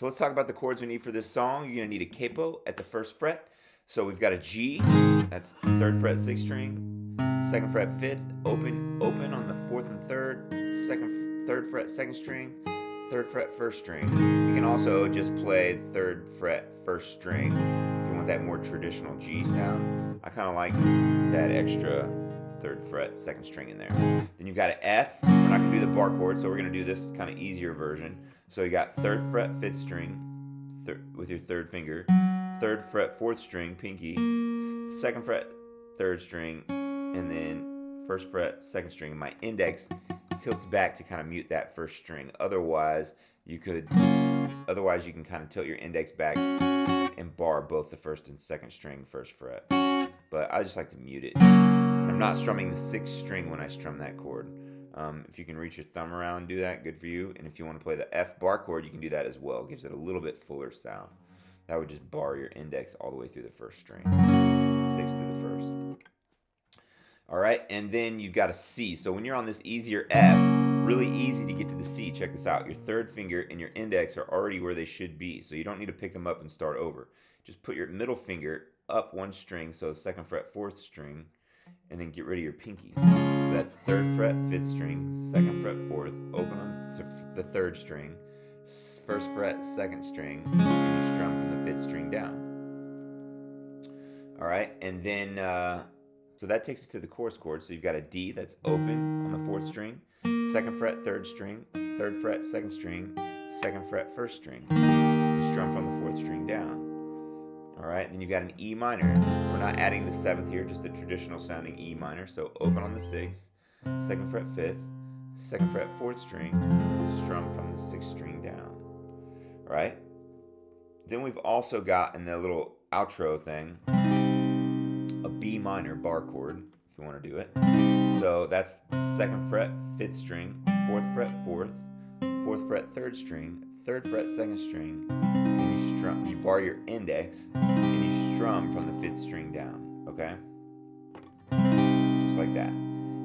So let's talk about the chords we need for this song. You're going to need a capo at the 1st fret. So we've got a G, that's 3rd fret 6th string, 2nd fret 5th, open on the 4th and 3rd, 3rd fret 2nd string, 3rd fret 1st string. You can also just play 3rd fret 1st string if you want that more traditional G sound. I kind of like that extra 3rd fret 2nd string in there. Then you've got an F. We're not going to do the bar chord, so we're going to do this kind of easier version. So you got 3rd fret 5th string with your 3rd finger, 3rd fret 4th string, pinky, 2nd fret 3rd string, and then 1st fret 2nd string. My index tilts back to kind of mute that 1st string. Otherwise you can kind of tilt your index back and bar both the 1st and 2nd string 1st fret. But I just like to mute it. I'm not strumming the 6th string when I strum that chord. If you can reach your thumb around and do that, good for you. And if you want to play the F bar chord, you can do that as well. It gives it a little bit fuller sound. That would just bar your index all the way through the 1st string. 6th through the 1st. All right, and then you've got a C. So when you're on this easier F, really easy to get to the C. Check this out. Your 3rd finger and your index are already where they should be. So you don't need to pick them up and start over. Just put your middle finger up 1 string, so 2nd fret 4th string, and then get rid of your pinky. So that's 3rd fret 5th string, 2nd fret 4th, open on the 3rd string, 1st fret 2nd string, and you strum from the 5th string down. All right, and then so that takes us to the chorus chord. So you've got a D that's open on the 4th string, 2nd fret 3rd string, 3rd fret 2nd string, 2nd fret 1st string. You strum from the 4th string down. All right, then you've got an E minor. We're not adding the 7th here, just a traditional sounding E minor. So open on the 6th, 2nd fret 5th, 2nd fret 4th string, strum from the 6th string down. All right. Then we've also got in the little outro thing a B minor bar chord, if you want to do it. So that's 2nd fret 5th string, 4th fret 4th, 4th fret 3rd string, 3rd fret 2nd string, and you strum. You bar your index and you strum from the 5th string down. Okay, just like that.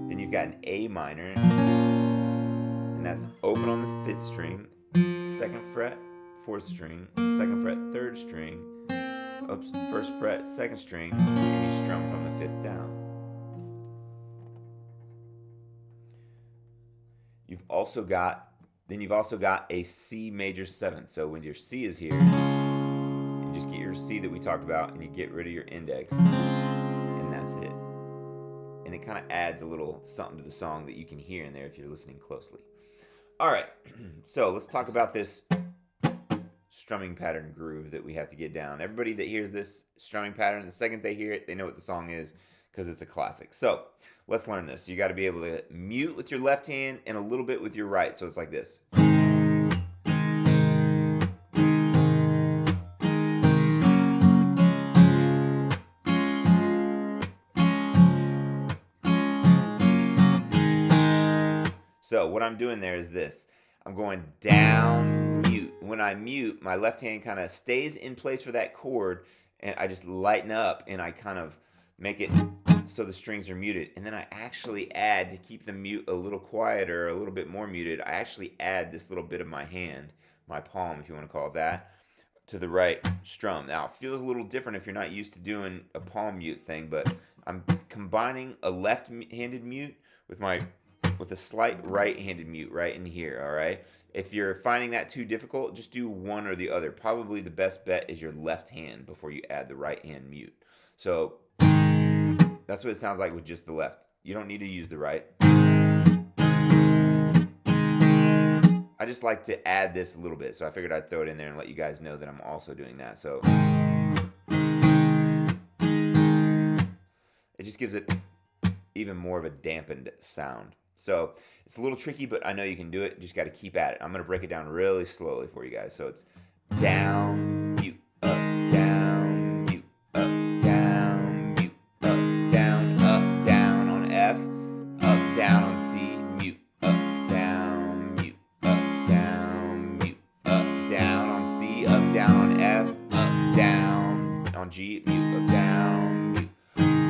Then you've got an A minor, and that's open on the 5th string, 2nd fret 4th string, 2nd fret 3rd string, 1st fret 2nd string, and you strum from the 5th down. You've also got a C major 7th. So when your C is here, you just get your C that we talked about and you get rid of your index, and that's it. And it kind of adds a little something to the song that you can hear in there if you're listening closely. All right, so let's talk about this strumming pattern groove that we have to get down. Everybody that hears this strumming pattern, the second they hear it, they know what the song is because it's a classic. So let's learn this. You got to be able to mute with your left hand and a little bit with your right. So it's like this. So what I'm doing there is this. I'm going down, mute. When I mute, my left hand kind of stays in place for that chord, and I just lighten up and I kind of make it so the strings are muted. And then I actually add, to keep the mute a little quieter, a little bit more muted, I actually add this little bit of my hand, my palm if you want to call it that, to the right strum. Now it feels a little different if you're not used to doing a palm mute thing, but I'm combining a left-handed mute with a slight right-handed mute right in here, all right? If you're finding that too difficult, just do one or the other. Probably the best bet is your left hand before you add the right hand mute. So that's what it sounds like with just the left. You don't need to use the right. I just like to add this a little bit, so I figured I'd throw it in there and let you guys know that I'm also doing that. So it just gives it even more of a dampened sound. So it's a little tricky, but I know you can do it. Just got to keep at it. I'm going to break it down really slowly for you guys. So it's down, mute, up, down, mute, up, down, mute, up, down on F, up, down on C, mute, up, down, mute, up, down, mute, up, down on C, up, down on F, up, down on G, mute, up, down, mute,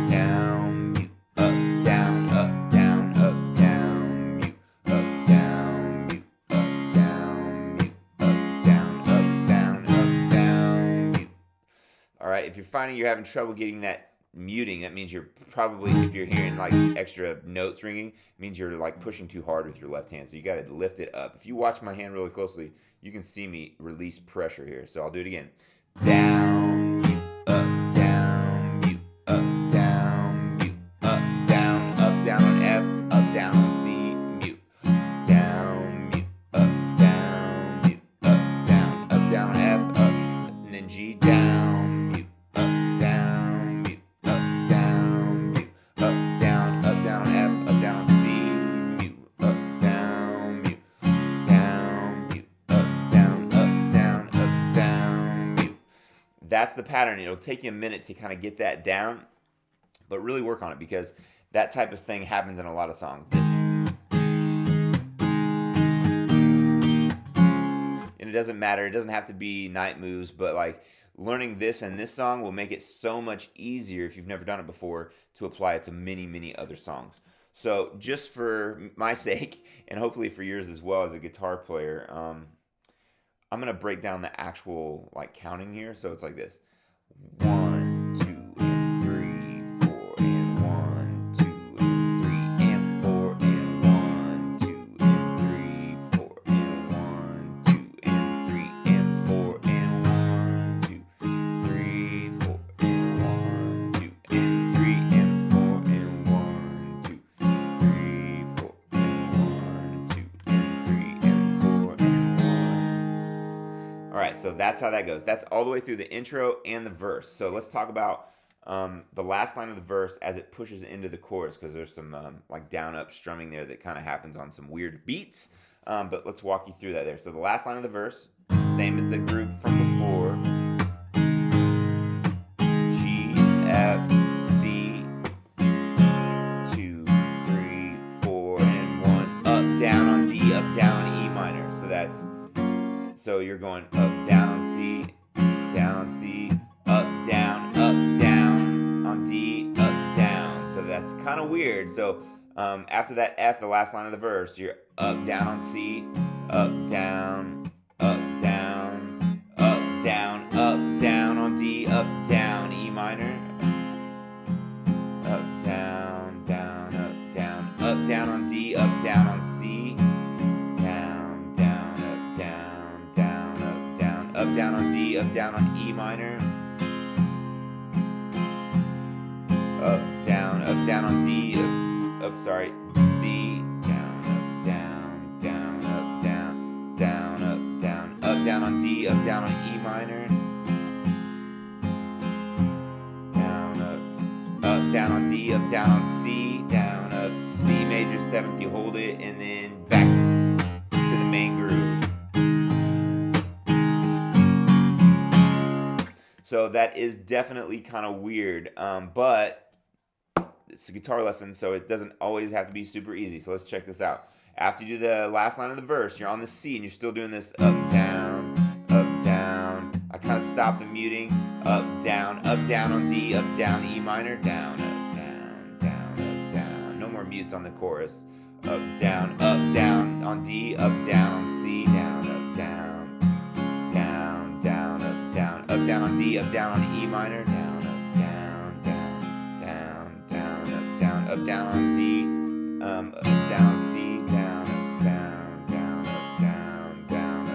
down, mute, up, down, up, down, up, down, mute, up, down, mute, up, down, mute, up, down, up, down. All right, if you're finding you're having trouble getting that muting, that means you're probably, if you're hearing like extra notes ringing, it means you're like pushing too hard with your left hand. So you got to lift it up. If you watch my hand really closely, you can see me release pressure here. So I'll do it again. Down, mute, up, down, mute, up, down, mute, up, down on F, up, down on C, mute, down, mute, up, down, mute, up, down on F, up, and then G, down, mute, up, down, mute, up, down, mute, up, down on F, up, down on C, mute, up, down, mute, down, mute, up, down, mute. That's the pattern. It'll take you a minute to kind of get that down, but really work on it because that type of thing happens in a lot of songs. And it doesn't matter. It doesn't have to be night moves, but like learning this and this song will make it so much easier if you've never done it before to apply it to many, many other songs. So just for my sake, and hopefully for yours as well as a guitar player, I'm going to break down the actual like counting here. So it's like this. 1, 2, and 3, 4, and 1, 2, and 3, and 4, and 1, 2, and 3, 4, and 1, 2, and 3, and 4, and 1, 2, 3, 4, and 1, 2, and 3, and 4, and 1, 2, 3, 4, and 1, 2, and 3, and 4, and 1. All right, so that's how that goes. That's all the way through the intro and the verse. So let's talk about the last line of the verse as it pushes into the chorus, because there's some like down-up strumming there that kind of happens on some weird beats. But let's walk you through that there. So the last line of the verse, same as the group from before. G, F, C, 2, 3, 4, and 1. Up, down on D, up, down on E minor. So you're going up, down on C, down on C, up, down on D, up, down. So that's kind of weird. So after that F, the last line of the verse, you're up, down on C, up, down, up, down, up, down on D, up, down, E minor, up, down, down, up, down on D, up, down on C, down, down, up, down, down, up, down on D, up, down on E minor, up, down on D, C, down, up, down, down, up, down, down, up, down on D, up, down on E minor, down on D, up, down on C, down, up, C major 7th, you hold it, and then back to the main groove. So that is definitely kind of weird, but it's a guitar lesson, so it doesn't always have to be super easy. So let's check this out. After you do the last line of the verse, you're on the C, and you're still doing this up, down, up, down. I kind of stop the muting. Up, down on D, up, down, E minor, down, up, down, up, down. No more mutes on the chorus. Up, down on D, up, down on C, down, up, down, up, down on D, up, down on E minor, down, up, down, up, down on D, up, down on C, down, up, down,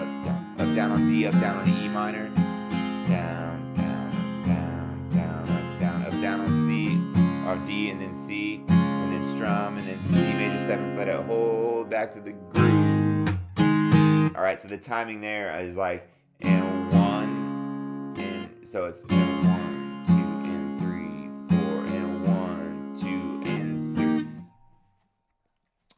up, down on D, up, down on E minor, down, up, down on C, or D, and then C, and then strum, and then C major 7th, let it hold back to the groove. All right, so the timing there is like, and 1, and so it's 1, 2, and 3, 4, and 1, 2, and 3.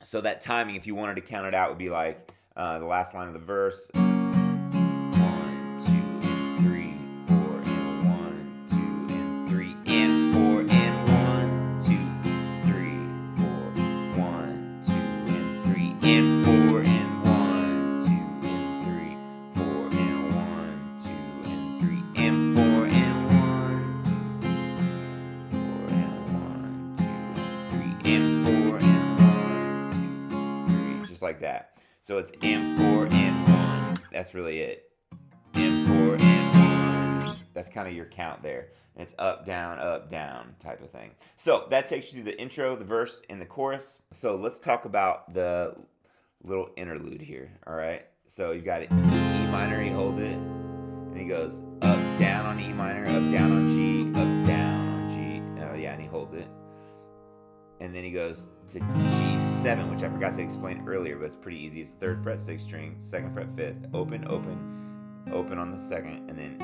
So that timing, if you wanted to count it out, would be like the last line of the verse. 1, 2, and 3, 4, and 1, 2, and 3, and 4, and 1, 2, 3, 4, 1, 2, and 3, and 4, and 1, 2, and 3, 4, and 1, 2, and 3, and 4, and 1, 2, 4, and 1, 2, and 3, and 4, and 1, 2, 3, just like that. So it's M4 and 1. That's really it. M4 and 1. That's kind of your count there. And it's up, down type of thing. So that takes you to the intro, the verse, and the chorus. So let's talk about the little interlude here, all right? So you've got it, E minor, he holds it, and he goes up, down on E minor, up, down on G, up, down on G. And he holds it. And then he goes to G7, which I forgot to explain earlier, but it's pretty easy. It's 3rd fret, 6th string, 2nd fret, 5th, open, open, open on the 2nd, and then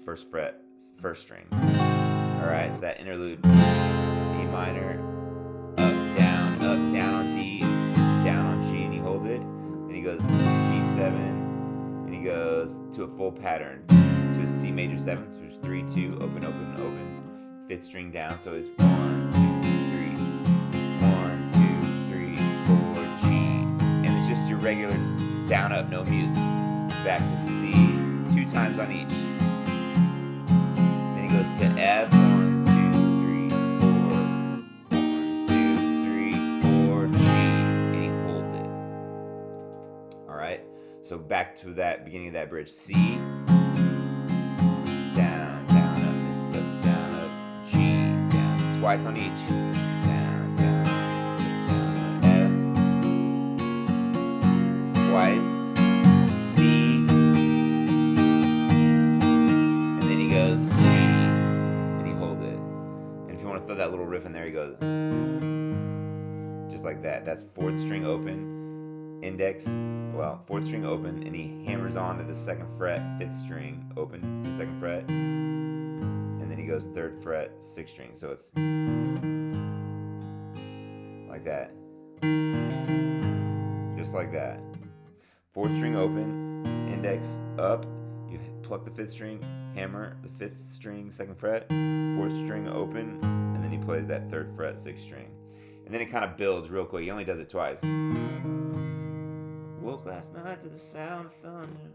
1st fret, 1st string. All right, so that interlude, E minor, up, down on D, down on G, and he holds it. Then he goes G7, and he goes to a full pattern, to a C major 7th, which is 3, 2, open, open, open, 5th string down, so it's 1, 2, 3, 1, 2, 3, 4, G, and it's just your regular down, up, no mutes, back to C, 2 times on each. Then he goes to F, 1, 2, 3, 4, 1, 2, 3, 4, G, and he holds it. All right, so back to that beginning of that bridge, C, down, down, up, this is up, down, up, G, down, twice on each, down, down, this is up, down, up, F, twice, D, and then he goes G, and he holds it. And if you want to throw that little riff in there, he goes just like that. That's 4th string open, index, 4th string open, and he hammers on to the 2nd fret, 5th string open to 2nd fret, and then he goes 3rd fret, 6th string. So it's like that, just like that. 4th string open, index up, you pluck the 5th string, hammer the 5th string, 2nd fret, 4th string open, and then he plays that 3rd fret, 6th string. And then it kind of builds real quick. He only does it twice. Woke last night to the sound of thunder.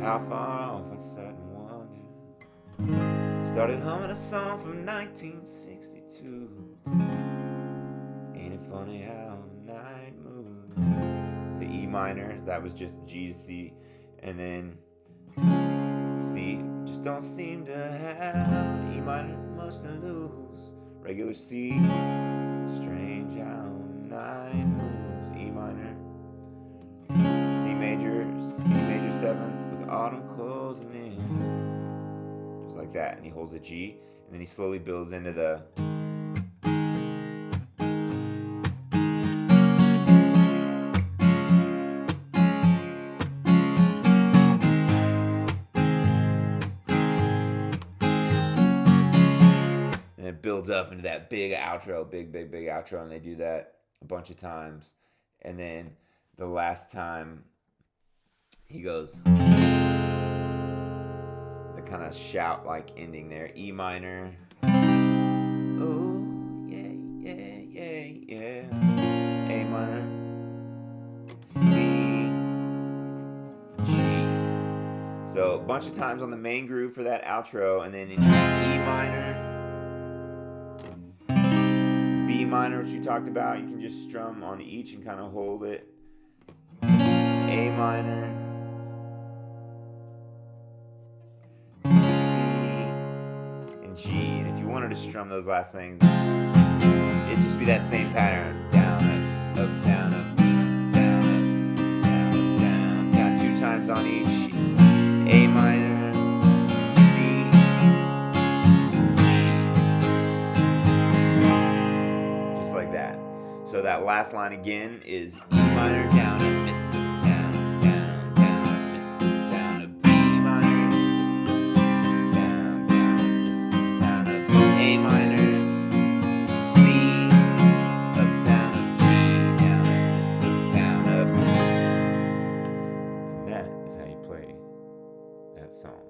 How far off I sat and wondered. Started humming a song from 1962. Ain't it funny how the night moves? To E minor, that was just G to C, and then C just don't seem to have. E minor is much to lose. Regular C, strange how the night moves. E minor, C major 7th with autumn closing in, just like that. And he holds a G, and then he slowly builds into the. Builds up into that big outro, big outro, and they do that a bunch of times. And then the last time he goes the kind of shout like ending there, E minor, oh yeah, A minor, C, G. So a bunch of times on the main groove for that outro, and then in E minor, B minor, which you talked about, you can just strum on each and kind of hold it. A minor, C, and G. And if you wanted to strum those last things, it'd just be that same pattern. Down, up, down, up, down, up, down, up, down, down, 2 times on each. A minor, so that last line again is E minor, down, up, miss, up, down, down, down, up, miss, up, down, up, B minor, miss, up, down, down, miss, up, down, up, A minor, C, up, down, up, G, down, up, miss, up, down, up. And that is how you play that song.